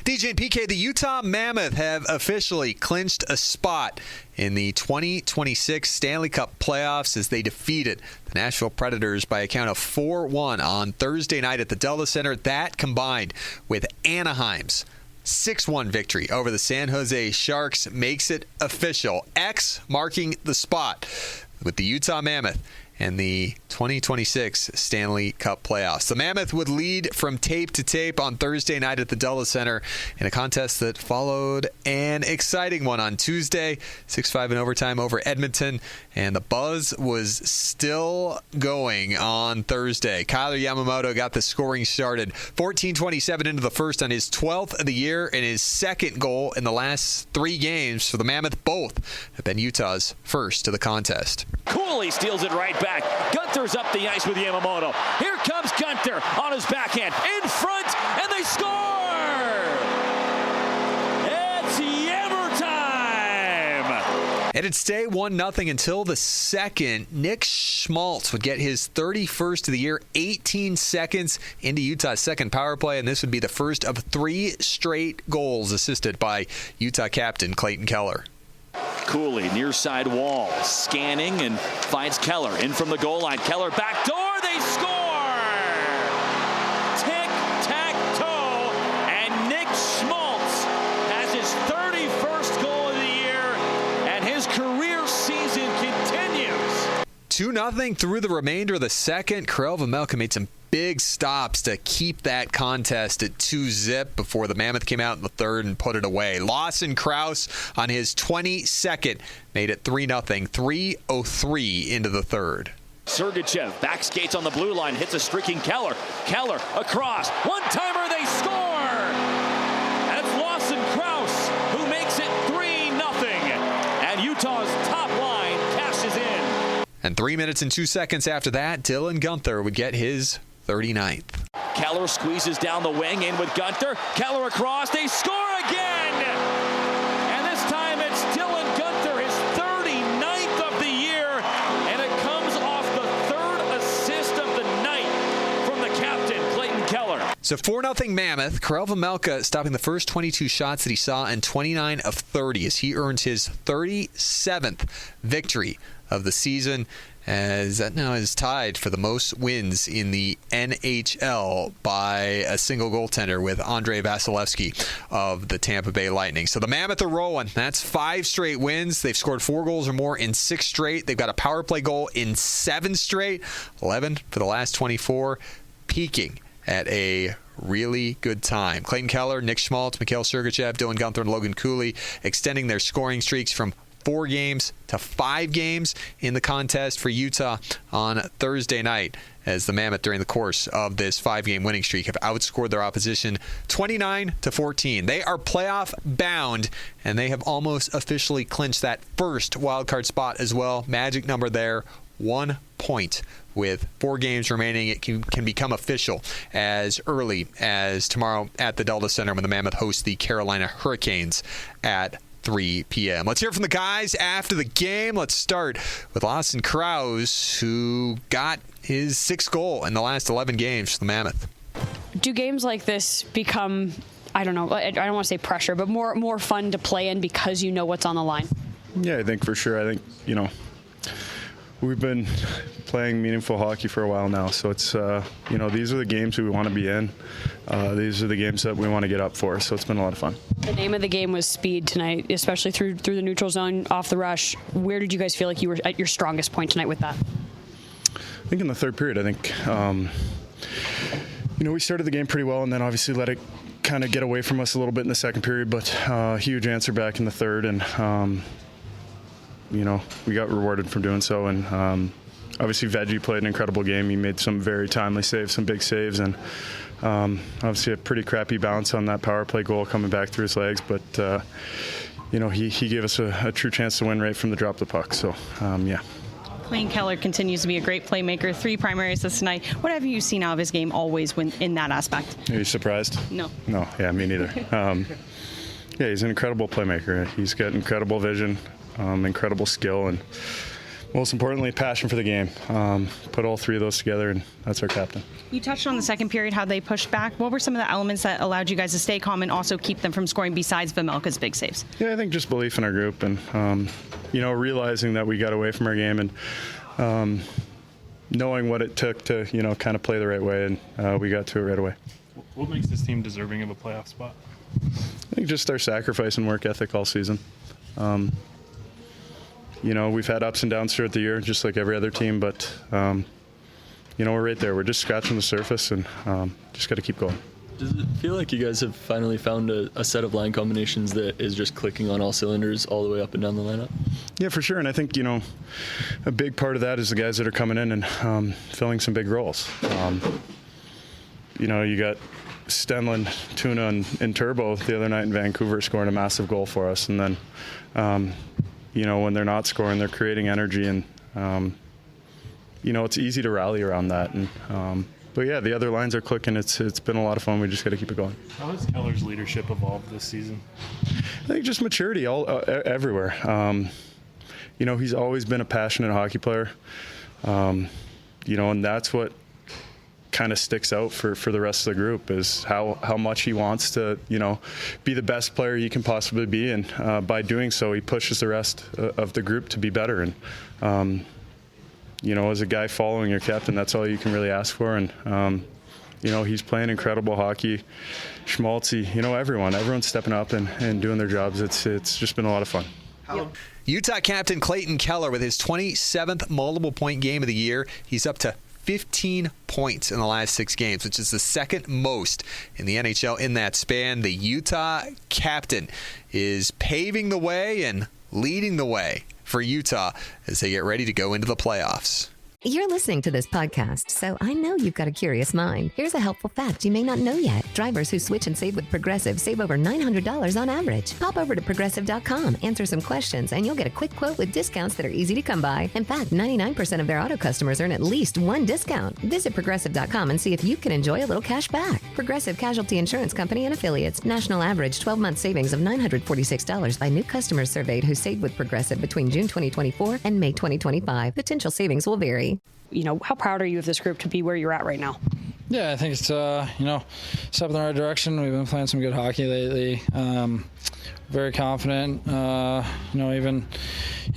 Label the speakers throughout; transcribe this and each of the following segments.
Speaker 1: DJ and PK, the Utah Mammoth have officially clinched a spot in the 2026 Stanley Cup Playoffs as they defeated the Nashville Predators by a count of 4-1 on Thursday night at the Delta Center. That combined with Anaheim's 6-1 victory over the San Jose Sharks makes it official. X marking the spot with the Utah Mammoth and the 2026 Stanley Cup Playoffs. The Mammoth would lead from tape to tape on Thursday night at the Delta Center in a contest that followed an exciting one on Tuesday, 6-5 in overtime over Edmonton, and the buzz was still going on Thursday. Kyler Yamamoto got the scoring started 14:27 into the first on his 12th of the year and his second goal in the last 3 games for the Mammoth. Both have been Utah's first to the contest.
Speaker 2: Cooley steals it right back. Gunther's up the ice with Yamamoto. Here comes Gunther on his backhand. In front, and they score! It's Yammer time!
Speaker 1: And it'd stay 1-0 until the second. Nick Schmaltz would get his 31st of the year, 18 seconds into Utah's second power play, and this would be the first of 3 straight goals assisted by Utah captain Clayton Keller.
Speaker 2: Cooley, near side wall, scanning and finds Keller. In from the goal line. Keller back door. They score! Tic-tac-toe. And Nick Schmaltz has his 31st goal of the year, and his career season continues.
Speaker 1: 2-0 through the remainder of the second. Karel Vejmelka made some big stops to keep that contest at 2-0 before the Mammoth came out in the third and put it away. Lawson Krause on his 22nd made it 3-0, 3:03 into the third.
Speaker 2: Sergachev back skates on the blue line, hits a streaking Keller. Keller across. One-timer, they score! And it's Lawson Krause who makes it 3-0. And Utah's top line cashes in.
Speaker 1: And 3 minutes and 2 seconds after that, Dylan Gunther would get his 39th.
Speaker 2: Keller squeezes down the wing, in with Gunther. Keller across, they score again! And this time it's Dylan Gunther, his 39th of the year, and it comes off the 3rd assist of the night from the captain, Clayton Keller.
Speaker 1: So 4-0 Mammoth. Karel Vejmelka stopping the first 22 shots that he saw in 29 of 30 as he earns his 37th victory of the season, as that now is tied for the most wins in the NHL by a single goaltender with Andrei Vasilevsky of the Tampa Bay Lightning. So the Mammoth are rolling. That's 5 straight wins. They've scored 4 goals or more in 6 straight. They've got a power play goal in 7 straight, 11 for the last 24, peaking at a really good time. Clayton Keller, Nick Schmaltz, Mikhail Sergachev, Dylan Gunther, and Logan Cooley extending their scoring streaks from 4 games to 5 games in the contest for Utah on Thursday night, as the Mammoth during the course of this 5-game winning streak have outscored their opposition 29-14. They are playoff bound, and they have almost officially clinched that first wildcard spot as well. Magic number there, 1 point. With 4 games remaining, it can become official as early as tomorrow at the Delta Center when the Mammoth hosts the Carolina Hurricanes at 3 p.m. Let's hear from the guys after the game. Let's start with Lawson Krause, who got his 6th goal in the last 11 games for the Mammoth.
Speaker 3: Do games like this become, I don't want to say pressure, but more fun to play in because you know what's on the line?
Speaker 4: Yeah, I think for sure. I think, we've been playing meaningful hockey for a while now, so it's these are the games we want to be in. These are the games that we want to get up for, so it's been a lot of fun.
Speaker 3: The name of the game was speed tonight, especially through the neutral zone, off the rush. Where did you guys feel like you were at your strongest point tonight with that?
Speaker 4: I think in the third period, we started the game pretty well, and then obviously let it kind of get away from us a little bit in the second period, but huge answer back in the third, and we got rewarded for doing so. And obviously Veggie played an incredible game. He made some very timely saves, some big saves, and obviously a pretty crappy bounce on that power play goal coming back through his legs. But, he gave us a true chance to win right from the drop of the puck. So, yeah.
Speaker 5: Clayton Keller continues to be a great playmaker. 3 primary assists tonight. What have you seen out of his game always when in that aspect?
Speaker 4: Are you surprised?
Speaker 5: No.
Speaker 4: No, yeah, me neither. Yeah, he's an incredible playmaker. He's got incredible vision, incredible skill, and most importantly, passion for the game. Put all three of those together, and that's our captain.
Speaker 5: You touched on the second period, how they pushed back. What were some of the elements that allowed you guys to stay calm and also keep them from scoring besides Vejmelka's big saves?
Speaker 4: Yeah, I think just belief in our group and, realizing that we got away from our game and knowing what it took to, kind of play the right way, and we got to it right away.
Speaker 6: What makes this team deserving of a playoff spot?
Speaker 4: I think just our sacrifice and work ethic all season. We've had ups and downs throughout the year, just like every other team, but, we're right there. We're just scratching the surface and just got to keep going.
Speaker 7: Does it feel like you guys have finally found a set of line combinations that is just clicking on all cylinders all the way up and down the lineup?
Speaker 4: Yeah, for sure. And I think, a big part of that is the guys that are coming in and filling some big roles. You got Stenlund, Tuna, and Turbo the other night in Vancouver scoring a massive goal for us. And then, when they're not scoring, they're creating energy. And, it's easy to rally around that. And, but, yeah, the other lines are clicking. It's been a lot of fun. We just got to keep it going.
Speaker 6: How has Keller's leadership evolved this season?
Speaker 4: I think just maturity everywhere. He's always been a passionate hockey player. And that's what kind of sticks out for the rest of the group is how much he wants to, be the best player he can possibly be. And by doing so, he pushes the rest of the group to be better. And, as a guy following your captain, that's all you can really ask for. And, he's playing incredible hockey. Schmaltzy, everyone's stepping up and doing their jobs. It's just been a lot of fun.
Speaker 1: Utah captain Clayton Keller with his 27th multiple-point game of the year. He's up to 15 points in the last 6 games, which is the second most in the NHL in that span. The Utah captain is paving the way and leading the way for Utah as they get ready to go into the playoffs.
Speaker 8: You're listening to this podcast, so I know you've got a curious mind. Here's a helpful fact you may not know yet. Drivers who switch and save with Progressive save over $900 on average. Pop over to Progressive.com, answer some questions, and you'll get a quick quote with discounts that are easy to come by. In fact, 99% of their auto customers earn at least one discount. Visit Progressive.com and see if you can enjoy a little cash back. Progressive Casualty Insurance Company and Affiliates. National average 12-month savings of $946 by new customers surveyed who saved with Progressive between June 2024 and May 2025. Potential savings will vary.
Speaker 3: How proud are you of this group to be where you're at right now?
Speaker 9: Yeah, I think it's, step in the right direction. We've been playing some good hockey lately. Very confident. Even,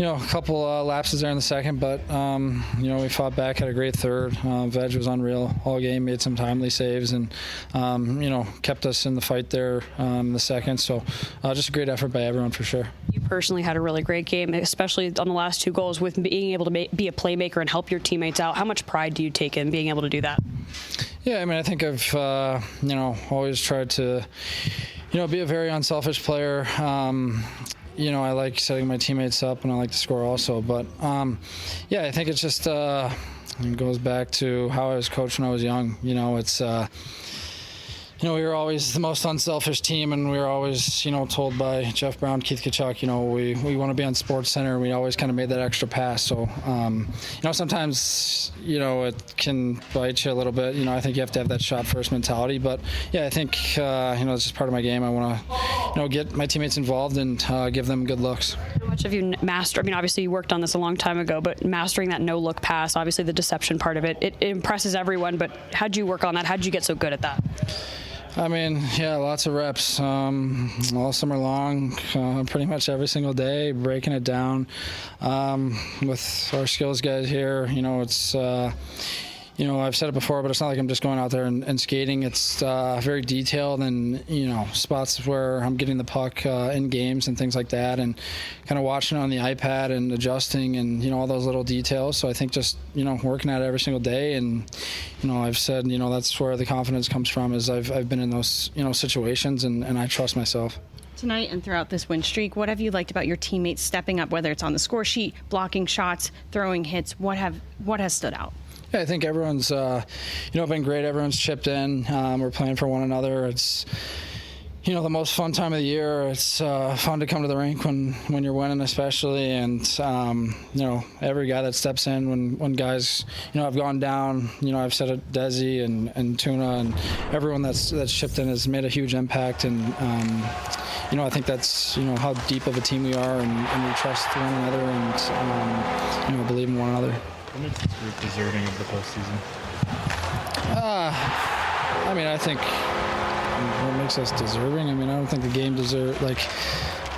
Speaker 9: a couple lapses there in the second, but, we fought back, had a great third. Veg was unreal all game, made some timely saves and, kept us in the fight there in the second. So just a great effort by everyone for sure.
Speaker 3: You personally had a really great game, especially on the last 2 goals with being able to be a playmaker and help your teammates out. How much pride do you take in being able to do that?
Speaker 9: Yeah, I think I've, always tried to, be a very unselfish player. I like setting my teammates up and I like to score also. But, I think it's just, it goes back to how I was coached when I was young. It's, we were always the most unselfish team, and we were always, told by Jeff Brown, Keith Tkachuk, we want to be on Sports Center, and we always kind of made that extra pass. So, sometimes, it can bite you a little bit. I think you have to have that shot first mentality. But, yeah, I think, it's just part of my game. I want to, get my teammates involved and give them good looks.
Speaker 3: How much have you mastered? Obviously you worked on this a long time ago, but mastering that no-look pass, obviously the deception part of it, it impresses everyone. But how'd you work on that? How'd you get so good at that?
Speaker 9: Lots of reps all summer long, pretty much every single day, breaking it down with our skills guys here. It's I've said it before, but it's not like I'm just going out there and skating. It's very detailed and, spots where I'm getting the puck in games and things like that, and kind of watching it on the iPad and adjusting and, all those little details. So I think just, working at it every single day. And, I've said, that's where the confidence comes from, is I've been in those, situations and I trust myself.
Speaker 5: Tonight and throughout this win streak, what have you liked about your teammates stepping up, whether it's on the score sheet, blocking shots, throwing hits? What has stood out?
Speaker 9: Yeah, I think everyone's, been great. Everyone's chipped in. We're playing for one another. It's, the most fun time of the year. It's fun to come to the rink when you're winning, especially. And, every guy that steps in when guys, have gone down, I've said it, Desi and Tuna and everyone that's chipped in has made a huge impact. And, I think that's how deep of a team we are, and we trust one another, and believe in one another.
Speaker 6: What makes this group deserving of the postseason?
Speaker 9: I think what makes us deserving. I don't think the game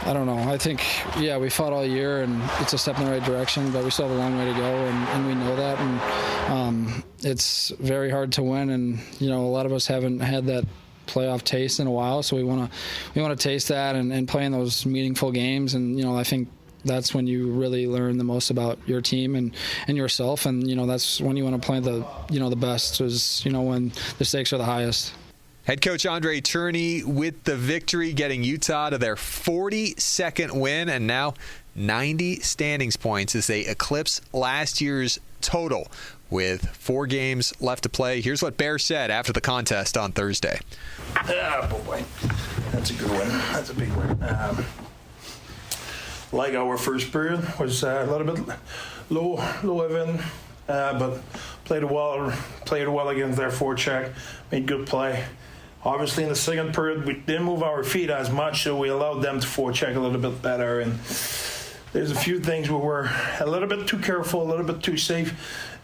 Speaker 9: I don't know. I think, we fought all year, and it's a step in the right direction, but we still have a long way to go, and we know that. And it's very hard to win, and a lot of us haven't had that playoff taste in a while, so we want to taste that and play in those meaningful games. And I think that's when you really learn the most about your team and yourself, and that's when you want to play the best, is when the stakes are the highest.
Speaker 1: Head coach Andre Turney with the victory, getting Utah to their 42nd win and now 90 standings points as they eclipse last year's total with 4 games left to play. Here's what Bear said after the contest on Thursday.
Speaker 10: Boy, that's a good win. That's a big win. Like our first period was a little bit low even, but played well against their forecheck, made good play. Obviously, in the second period, we didn't move our feet as much, so we allowed them to forecheck a little bit better. And there's a few things we were a little bit too careful, a little bit too safe,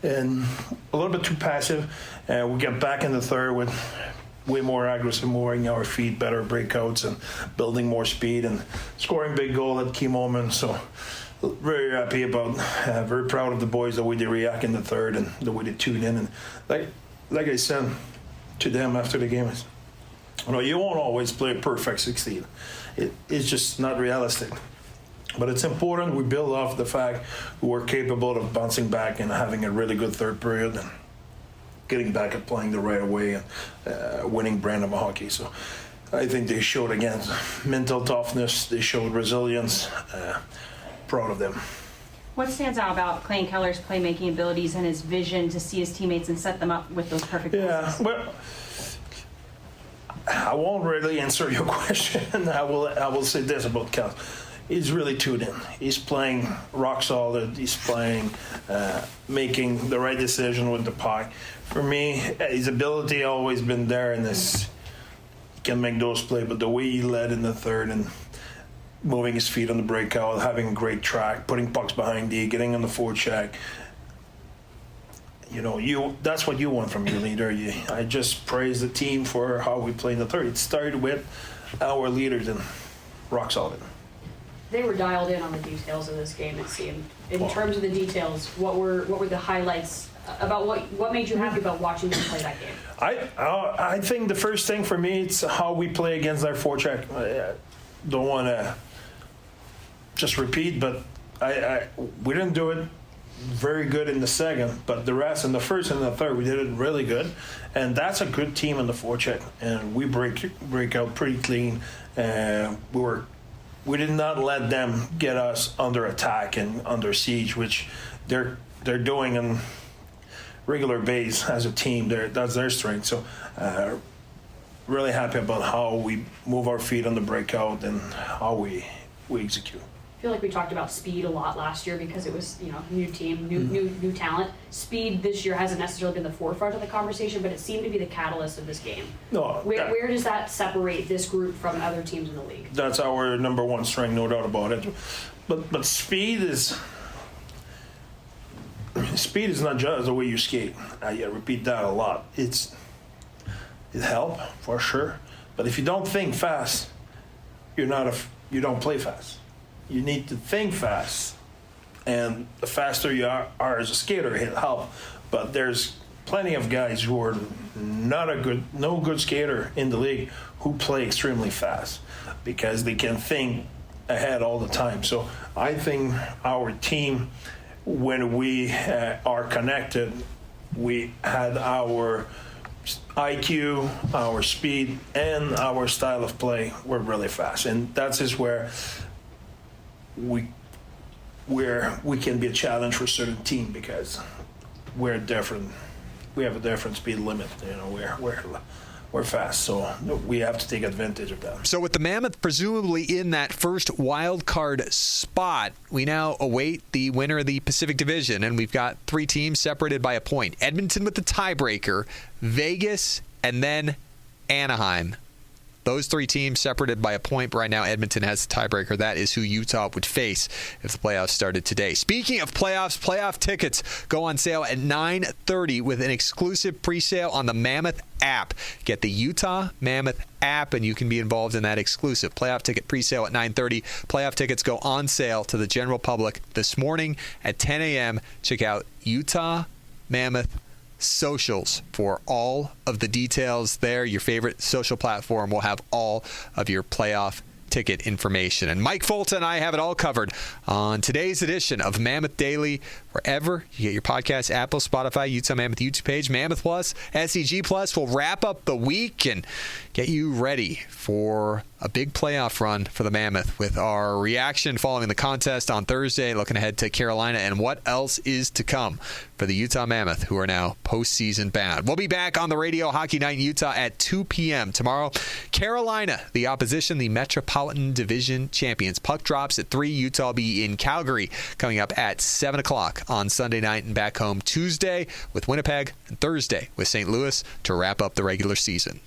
Speaker 10: and a little bit too passive. We get back in the third with way more aggressive, moving our feet, better breakouts, and building more speed, and scoring big goal at key moments. So very happy about, very proud of the boys, the way they react in the third and the way they tune in. And like I said to them after the game, you won't always play a perfect 16. It's just not realistic. But it's important we build off the fact we're capable of bouncing back and having a really good third period and getting back at playing the right way and winning brand of hockey. So I think they showed, again, mental toughness. They showed resilience. Proud of them.
Speaker 5: What stands out about Clay Keller's playmaking abilities and his vision to see his teammates and set them up with those perfect passes?
Speaker 10: Well, I won't really answer your question. I will say this about Kel. He's really tuned in. He's playing rock solid. He's playing, making the right decision with the puck. For me, his ability always been there in this. He can make those plays, but the way he led in the third and moving his feet on the breakout, having a great track, putting pucks behind D, getting on the forecheck. That's what you want from your leader. I just praise the team for how we played in the third. It started with our leaders and rock solid.
Speaker 3: They were dialed in on the details of this game, it seemed. In terms of the details, what were the highlights about what made you happy about watching them play that game?
Speaker 10: I think the first thing for me, it's how we play against their forecheck. I don't want to just repeat, but we didn't do it very good in the second, but the rest in the first and the third, we did it really good. And that's a good team in the forecheck, and we break out pretty clean. We did not let them get us under attack and under siege, which they're doing on regular base as a team. That's their strength. So really happy about how we move our feet on the breakout and how we execute.
Speaker 3: I feel like we talked about speed a lot last year because it was, new team, new talent. Speed this year hasn't necessarily been the forefront of the conversation, but it seemed to be the catalyst of this game.
Speaker 10: No,
Speaker 3: where does that separate this group from other teams in the league?
Speaker 10: That's our number one strength, no doubt about it. But speed is not just the way you skate. I repeat that a lot. It helps for sure, but if you don't think fast, you don't play fast. You need to think fast, and the faster you are as a skater, it'll help. But there's plenty of guys who are no good skater in the league who play extremely fast because they can think ahead all the time. So I think our team, when we are connected, we had our IQ, our speed, and our style of play were really fast, and that's just where we can be a challenge for a certain team because we're different. We have a different speed limit. We're fast, so we have to take advantage of that.
Speaker 1: So with the Mammoth presumably in that first wild card spot, we now await the winner of the Pacific Division, and we've got 3 teams separated by a point. Edmonton with the tiebreaker, Vegas, and then Anaheim. Those three teams separated by a point. Right now, Edmonton has the tiebreaker. That is who Utah would face if the playoffs started today. Speaking of playoffs, playoff tickets go on sale at 9:30 with an exclusive pre-sale on the Mammoth app. Get the Utah Mammoth app, and you can be involved in that exclusive playoff ticket pre-sale at 9:30. Playoff tickets go on sale to the general public this morning at 10 a.m. Check out Utah Mammoth socials for all of the details there. Your favorite social platform will have all of your playoff ticket information. And Mike Folta and I have it all covered on today's edition of Mammoth Daily, wherever you get your podcast, Apple, Spotify, Utah Mammoth YouTube page, Mammoth Plus, SEG Plus. Will wrap up the week and get you ready for a big playoff run for the Mammoth with our reaction following the contest on Thursday, looking ahead to Carolina and what else is to come for the Utah Mammoth, who are now postseason bound. We'll be back on the radio Hockey Night in Utah at 2 p.m. tomorrow. Carolina, the opposition, the Metropolitan Division champions. Puck drops at 3. Utah will be in Calgary coming up at 7 o'clock on Sunday night, and back home Tuesday with Winnipeg and Thursday with St. Louis to wrap up the regular season.